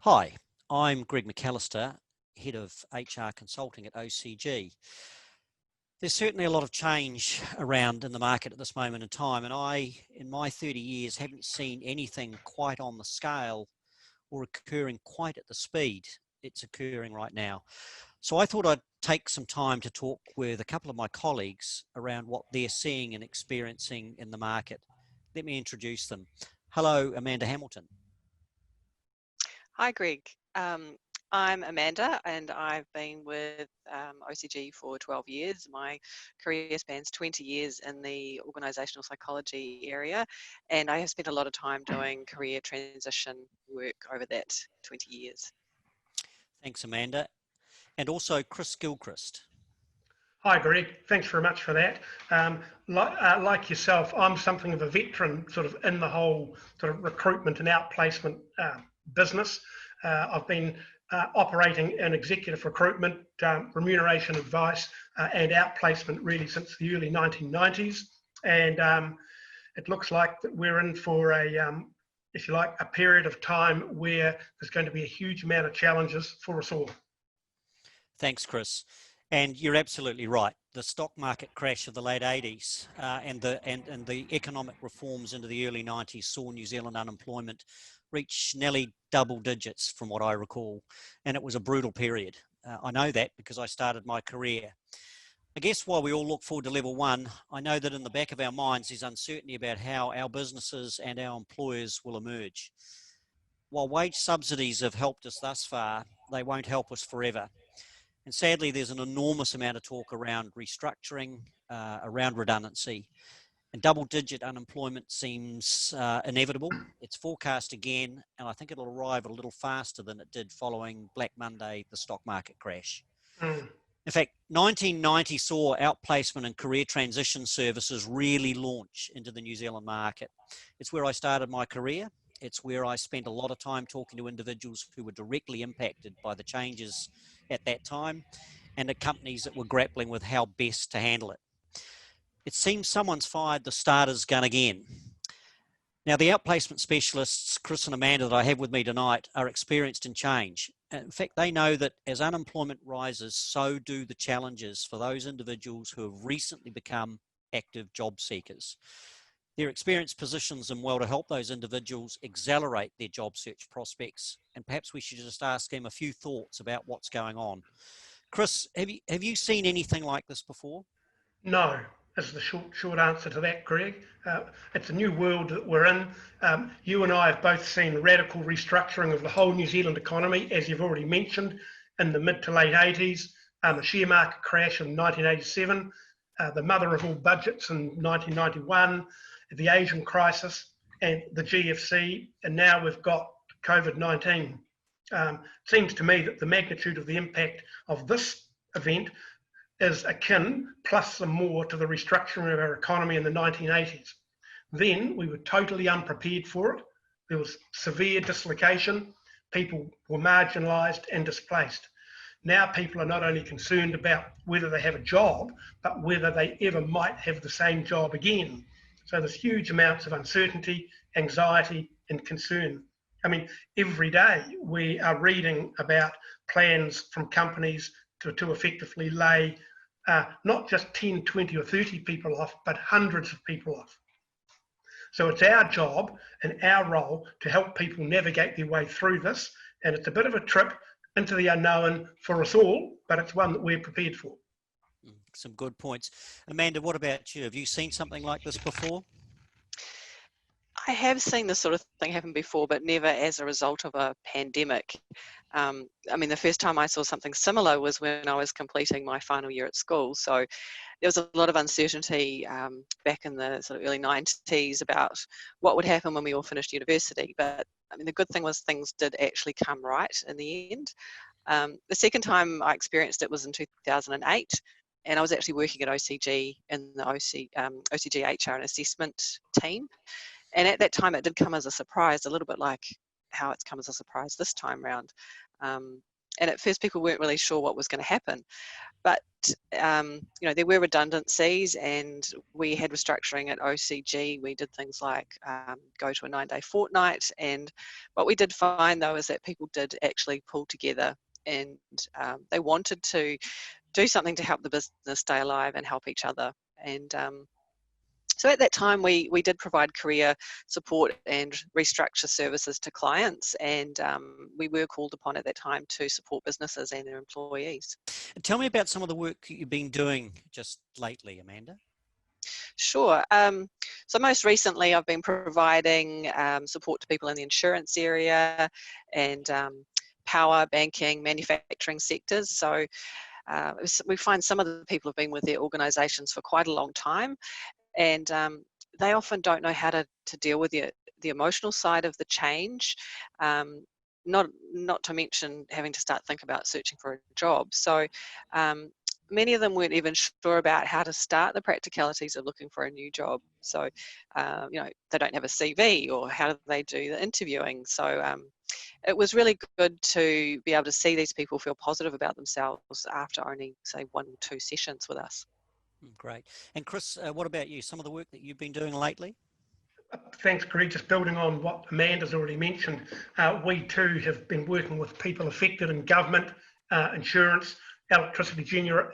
Hi, I'm Greg McAllister, Head of HR Consulting at OCG. There's certainly a lot of change around in the market at this moment in time, and I, in my 30 years, haven't seen anything quite on the scale or occurring quite at the speed it's occurring right now. So I thought I'd take some time to talk with a couple of my colleagues around what they're seeing and experiencing in the market. Let me introduce them. Hello, Amanda Hamilton. Hi, Greg. I'm Amanda, and I've been with OCG for 12 years. My career spans 20 years in the organisational psychology area, and I have spent a lot of time doing career transition work over that 20 years. Thanks, Amanda. And also Chris Gilchrist. Hi, Greg. Thanks very much for that. Like yourself, I'm something of a veteran sort of in the whole sort of recruitment and outplacement business. I've been operating in executive recruitment, remuneration advice and outplacement really since the early 1990s. And it looks like that we're in for if you like, a period of time where there's going to be a huge amount of challenges for us all. Thanks, Chris. And you're absolutely right. The stock market crash of the late 80s and the economic reforms into the early 90s saw New Zealand unemployment reach nearly double digits from what I recall. And it was a brutal period. I know that because I started my career. I guess while we all look forward to level one, I know that in the back of our minds is uncertainty about how our businesses and our employers will emerge. While wage subsidies have helped us thus far, they won't help us forever. And sadly, there's an enormous amount of talk around restructuring, around redundancy, and double-digit unemployment seems inevitable. It's forecast again, and I think it'll arrive a little faster than it did following Black Monday, the stock market crash. In fact, 1990 saw outplacement and career transition services really launch into the New Zealand market. It's where I started my career. It's where I spent a lot of time talking to individuals who were directly impacted by the changes at that time and at companies that were grappling with how best to handle it. It seems someone's fired the starter's gun again. Now, the outplacement specialists, Chris and Amanda, that I have with me tonight are experienced in change. In fact, they know that as unemployment rises, so do the challenges for those individuals who have recently become active job seekers. Their experience positions them well to help those individuals accelerate their job search prospects. And perhaps we should just ask them a few thoughts about what's going on. Chris, have you seen anything like this before? No, is the short answer to that, Greg. It's a new world that we're in. You and I have both seen radical restructuring of the whole New Zealand economy, as you've already mentioned, in the mid to late 80s, a share market crash in 1987, the mother of all budgets in 1991, the Asian crisis and the GFC, and now we've got COVID-19. It seems to me that the magnitude of the impact of this event is akin, plus some more, to the restructuring of our economy in the 1980s. Then we were totally unprepared for it. There was severe dislocation. People were marginalised and displaced. Now people are not only concerned about whether they have a job, but whether they ever might have the same job again. So there's huge amounts of uncertainty, anxiety, and concern. I mean, every day we are reading about plans from companies to effectively lay not just 10, 20 or 30 people off, but hundreds of people off. So it's our job and our role to help people navigate their way through this. And it's a bit of a trip into the unknown for us all, but it's one that we're prepared for. Some good points. Amanda, what about you? Have you seen something like this before? I have seen this sort of thing happen before, but never as a result of a pandemic. I mean, the first time I saw something similar was when I was completing my final year at school. So there was a lot of uncertainty back in the sort of early 90s about what would happen when we all finished university. But I mean, the good thing was things did actually come right in the end. The second time I experienced it was in 2008. And I was actually working at OCG in the OCG HR and assessment team. And at that time, it did come as a surprise, a little bit like how it's come as a surprise this time round. And at first people weren't really sure what was going to happen. But there were redundancies, and we had restructuring at OCG. We did things like go to a 9-day fortnight, and what we did find though is that people did actually pull together, and they wanted to do something to help the business stay alive and help each other. And so at that time, we did provide career support and restructure services to clients, and we were called upon at that time to support businesses and their employees. Tell me about some of the work you've been doing just lately, Amanda. Sure. So most recently, I've been providing support to people in the insurance area and power, banking, manufacturing sectors. So we find some of the people have been with their organisations for quite a long time, and they often don't know how to deal with the emotional side of the change, not to mention having to start thinking about searching for a job. So many of them weren't even sure about how to start the practicalities of looking for a new job. So they don't have a CV, or how do they do the interviewing. So it was really good to be able to see these people feel positive about themselves after only, say, 1 or 2 sessions with us. Great. And Chris, what about you? Some of the work that you've been doing lately? Thanks, Greg. Just building on what Amanda's already mentioned, we too have been working with people affected in government, insurance, electricity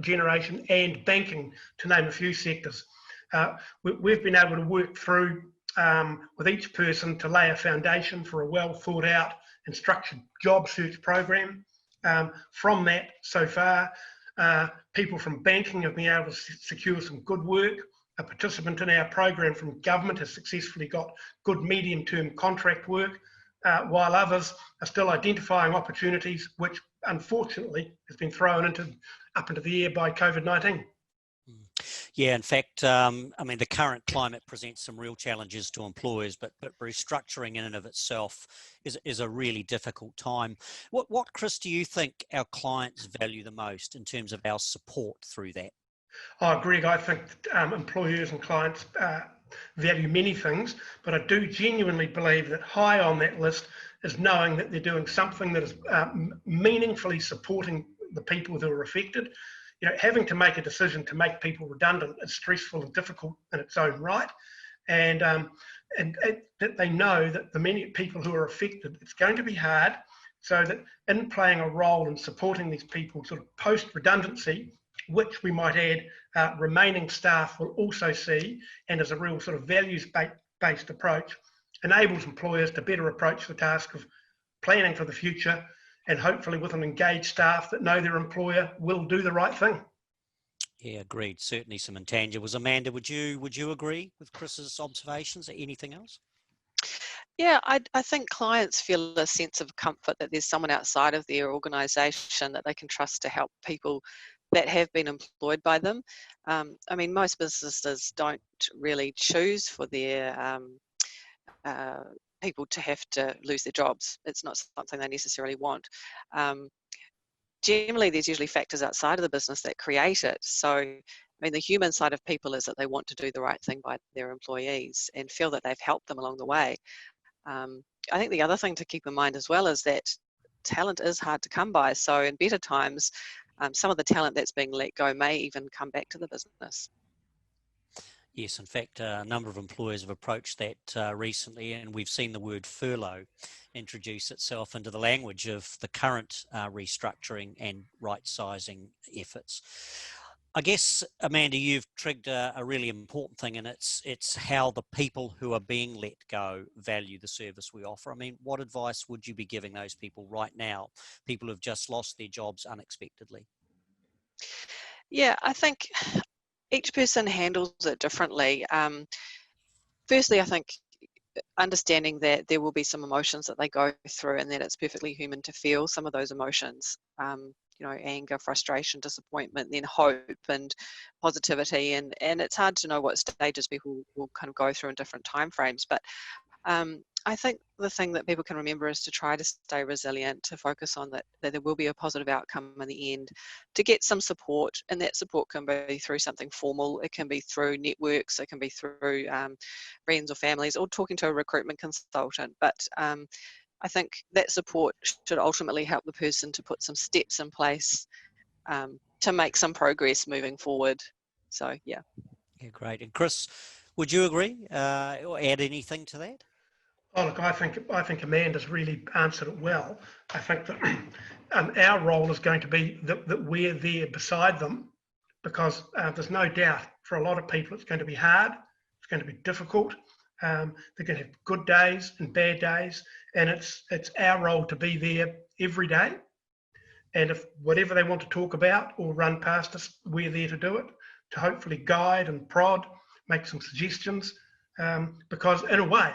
generation and banking, to name a few sectors. We've been able to work through with each person to lay a foundation for a well thought out and structured job search program. From that, so far, people from banking have been able to secure some good work. A participant in our program from government has successfully got good medium-term contract work, while others are still identifying opportunities, which unfortunately has been thrown up into the air by COVID-19. Yeah, in fact, the current climate presents some real challenges to employers, but restructuring in and of itself is a really difficult time. What, Chris, do you think our clients value the most in terms of our support through that? Oh, Greg, I think employers and clients value many things, but I do genuinely believe that high on that list is knowing that they're doing something that is meaningfully supporting the people who are affected. Having to make a decision to make people redundant is stressful and difficult in its own right, and that they know that the many people who are affected, it's going to be hard. So that in playing a role in supporting these people sort of post-redundancy, which we might add remaining staff will also see, and as a real sort of values-based approach, enables employers to better approach the task of planning for the future, and hopefully with an engaged staff that know their employer will do the right thing. Yeah, agreed. Certainly some intangibles. Amanda, would you agree with Chris's observations? Anything else? Yeah, I think clients feel a sense of comfort that there's someone outside of their organisation that they can trust to help people that have been employed by them. Most businesses don't really choose for their people to have to lose their jobs. It's not something they necessarily want. Generally, there's usually factors outside of the business that create it. So, the human side of people is that they want to do the right thing by their employees and feel that they've helped them along the way. I think the other thing to keep in mind as well is that talent is hard to come by. So in better times, some of the talent that's being let go may even come back to the business. Yes, in fact, a number of employers have approached that recently, and we've seen the word furlough introduce itself into the language of the current restructuring and right-sizing efforts. I guess, Amanda, you've triggered a really important thing, and it's how the people who are being let go value the service we offer. What advice would you be giving those people right now, people who've just lost their jobs unexpectedly? Yeah, I think each person handles it differently. Firstly, I think understanding that there will be some emotions that they go through and that it's perfectly human to feel some of those emotions. Anger, frustration, disappointment, then hope and positivity. And it's hard to know what stages people will kind of go through in different timeframes. But I think the thing that people can remember is to try to stay resilient, to focus on that there will be a positive outcome in the end, to get some support. And that support can be through something formal. It can be through networks. It can be through friends or families, or talking to a recruitment consultant. But I think that support should ultimately help the person to put some steps in place to make some progress moving forward. So, yeah. Yeah, great. And Chris, would you agree or add anything to that? Oh, look, I think Amanda's really answered it well. I think that our role is going to be that we're there beside them, because there's no doubt for a lot of people it's going to be hard, it's going to be difficult. They're going to have good days and bad days, and it's our role to be there every day. And if whatever they want to talk about or run past us, we're there to do it, to hopefully guide and prod, make some suggestions, because in a way,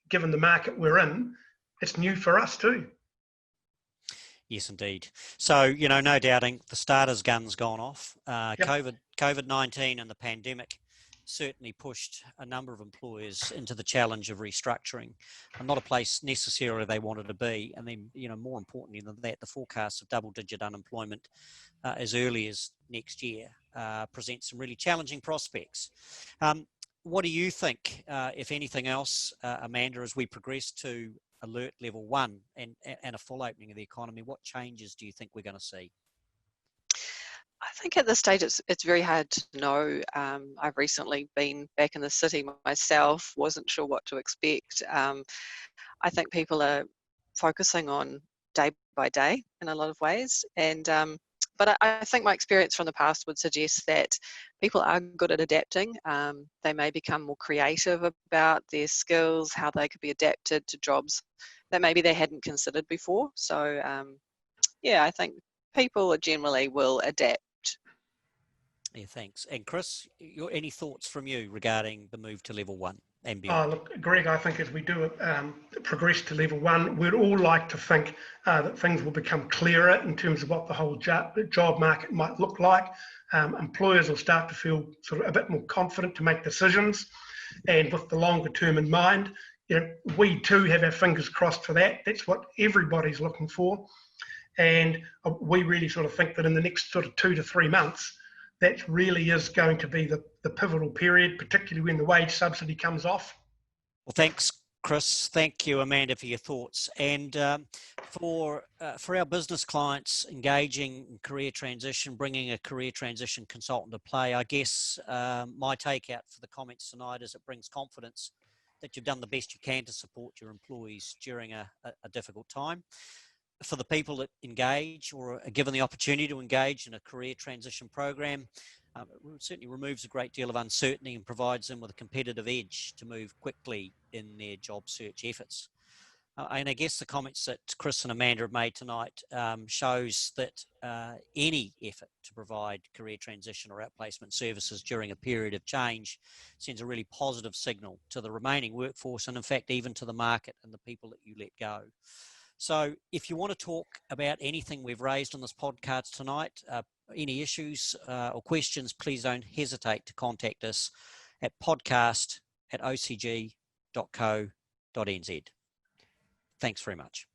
given the market we're in, it's new for us too. Yes, indeed. So, no doubting the starter's gun's gone off. Yep. COVID-19 and the pandemic certainly pushed a number of employers into the challenge of restructuring, and not a place necessarily they wanted to be. And then, more importantly than that, the forecasts of double-digit unemployment as early as next year presents some really challenging prospects. What do you think, if anything else, Amanda, as we progress to alert level 1 and a full opening of the economy, what changes do you think we're going to see? I think at this stage it's very hard to know. I've recently been back in the city myself, wasn't sure what to expect. I think people are focusing on day by day in a lot of ways, and but I think my experience from the past would suggest that people are good at adapting. They may become more creative about their skills, how they could be adapted to jobs that maybe they hadn't considered before. So yeah, I think people generally will adapt. Yeah, thanks. And Chris, any thoughts from you regarding the move to level 1 and Oh, beyond? look, Greg, I think as we do progress to level 1, we'd all like to think that things will become clearer in terms of what the whole job market might look like. Employers will start to feel sort of a bit more confident to make decisions, and with the longer term in mind, we too have our fingers crossed for that. That's what everybody's looking for, and we really sort of think that in the next sort of 2 to 3 months, that really is going to be the pivotal period, particularly when the wage subsidy comes off. Well, thanks, Chris. Thank you, Amanda, for your thoughts. And for our business clients engaging in career transition, bringing a career transition consultant to play, I guess my takeout for the comments tonight is it brings confidence that you've done the best you can to support your employees during a difficult time. For the people that engage or are given the opportunity to engage in a career transition program, it certainly removes a great deal of uncertainty and provides them with a competitive edge to move quickly in their job search efforts. And I guess the comments that Chris and Amanda have made tonight shows that any effort to provide career transition or outplacement services during a period of change sends a really positive signal to the remaining workforce, and in fact even to the market and the people that you let go. So if you want to talk about anything we've raised on this podcast tonight, any issues or questions, please don't hesitate to contact us at podcast@ocg.co.nz. Thanks very much.